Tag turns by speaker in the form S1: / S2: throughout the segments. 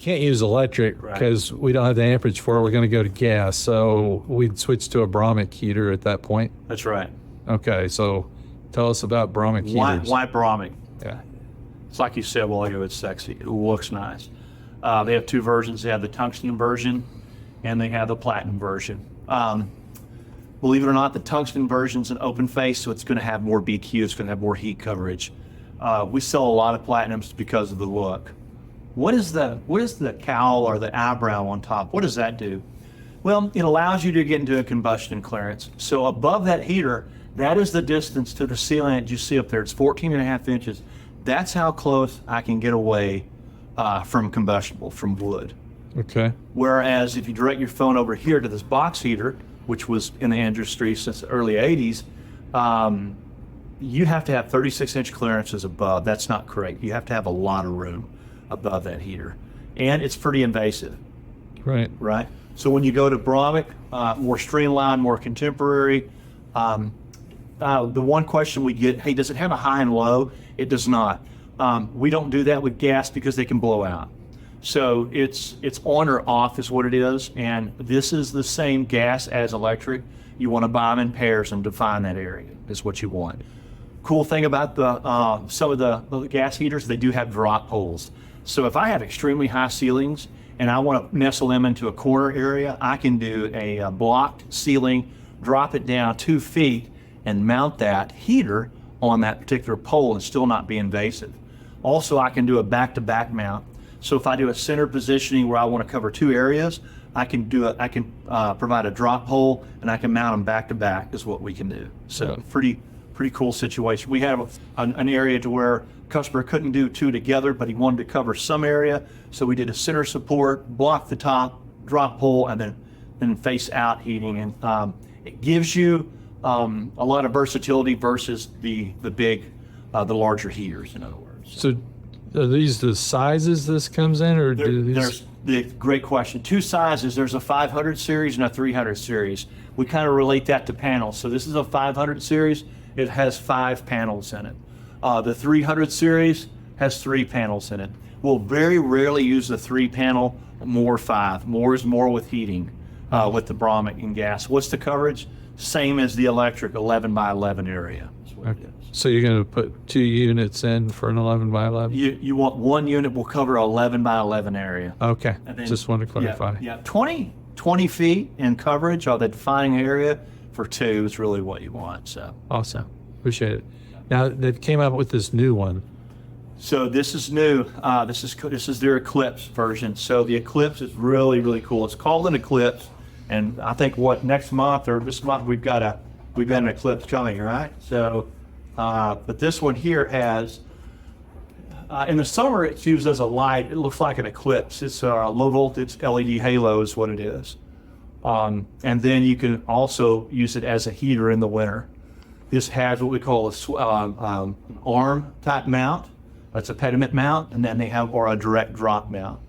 S1: can't use electric because we don't have the amperage for it. We're going to go to gas. So we'd switch to a Bromic heater at that point.
S2: That's right.
S1: Okay, so tell us about Bromic heaters.
S2: Why Bromic?
S1: Yeah.
S2: It's like you said, well, it's sexy. It looks nice. They have two versions. They have the tungsten version and they have the platinum version. Believe it or not, the tungsten version's an open face, so it's going to have more BQ. It's going to have more heat coverage. We sell a lot of platinums because of the look. What is the cowl or the eyebrow on top? What does that do? Well, it allows you to get into a combustion clearance. So above that heater, that is the distance to the ceiling that you see up there. It's 14.5 inches. That's how close I can get away from combustible, from wood.
S1: Okay.
S2: Whereas if you direct your phone over here to this box heater, which was in the industry since the early 80s, you have to have 36-inch clearances above. That's not correct. You have to have a lot of room above that heater. And it's pretty invasive. Right? So when you go to Bromic, more streamlined, more contemporary, the one question we get, hey, does it have a high and low? It does not. We don't do that with gas because they can blow out. So it's on or off is what it is, and this is the same gas as electric. You want to buy them in pairs and define that area is what you want. Cool thing about the some of the gas heaters, they do have drop holes. So if I have extremely high ceilings and I want to nestle them into a corner area, I can do a blocked ceiling, drop it down 2 feet, and mount that heater on that particular pole and still not be invasive. Also, I can do a back-to-back mount. So if I do a center positioning where I want to cover 2 areas, I can provide a drop hole and I can mount them back-to-back is what we can do. So pretty cool situation. We have an area to where customer couldn't do 2 together, but he wanted to cover some area. So we did a center support, block the top, drop hole, and then face out heating. And it gives you a lot of versatility versus the larger heaters, in other words.
S1: So are these the sizes this comes in, or
S2: there's the great question. 2 sizes. There's a 500 series and a 300 series. We kind of relate that to panels. So this is a 500 series. It has 5 panels in it. The 300 series has 3 panels in it. We'll very rarely use the 3 panel, more 5. More is more with heating, with the Bromic and gas. What's the coverage? Same as the electric, 11 by 11 area.
S1: Okay. So you're going to put 2 units in for an 11 by 11?
S2: You want 1 unit will cover 11 by 11 area.
S1: Okay. Just want to clarify.
S2: Yeah. 20 feet in coverage of the defining area for 2 is really what you want. So
S1: awesome. Appreciate it. Now they've came up with this new one.
S2: So this is new. This is their Eclipse version. So the Eclipse is really, really cool. It's called an Eclipse, and I think next month or this month we've got an Eclipse coming, right? So, but this one here has. In the summer, it's used as a light. It looks like an eclipse. It's a low voltage LED halo is what it is. And then you can also use it as a heater in the winter. This has what we call a arm type mount. That's a pediment mount, and then they have a direct drop mount.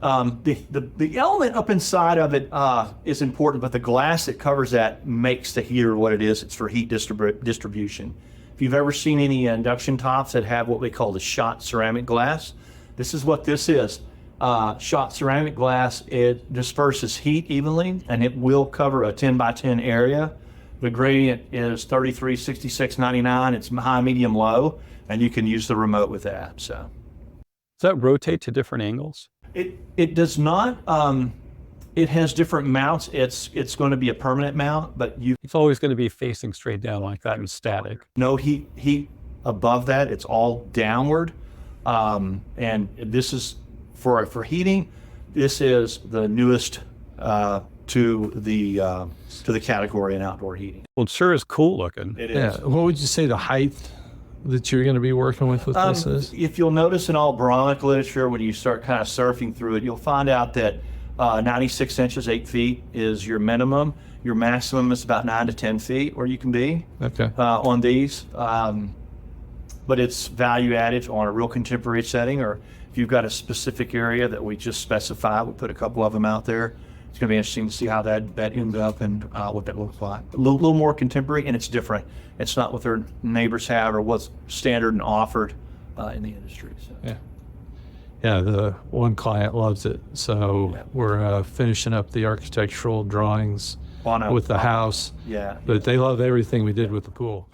S2: The element up inside of it is important, but the glass that covers that makes the heater what it is. It's for heat distribution. If you've ever seen any induction tops that have what we call the shot ceramic glass, this is what this is. Shot ceramic glass, it disperses heat evenly, and it will cover a 10 by 10 area. The gradient is 33, 66, 99. It's high, medium, low, and you can use the remote with that. So,
S3: does that rotate to different angles?
S2: It does not. It has different mounts. It's going to be a permanent mount, but
S3: it's always going to be facing straight down like that and static.
S2: No heat above that. It's all downward, and this is for heating. This is the newest to the category in outdoor heating.
S3: Well, it sure is cool looking.
S2: It is.
S1: Yeah. What would you say the height that you're going to be working with this is?
S2: If you'll notice in all Bromic literature, when you start kind of surfing through it, you'll find out that 96 inches, 8 feet is your minimum. Your maximum is about 9 to 10 feet where you can be on these. But it's value added on a real contemporary setting, or if you've got a specific area that we just specify, we'll put a couple of them out there. It's going to be interesting to see how that ends up and what that looks like. A little more contemporary, and it's different. It's not what their neighbors have or what's standard and offered in the industry. So.
S1: Yeah. Yeah, the one client loves it. So we're finishing up the architectural drawings with the house.
S2: Yeah.
S1: But they love everything we did with the pool.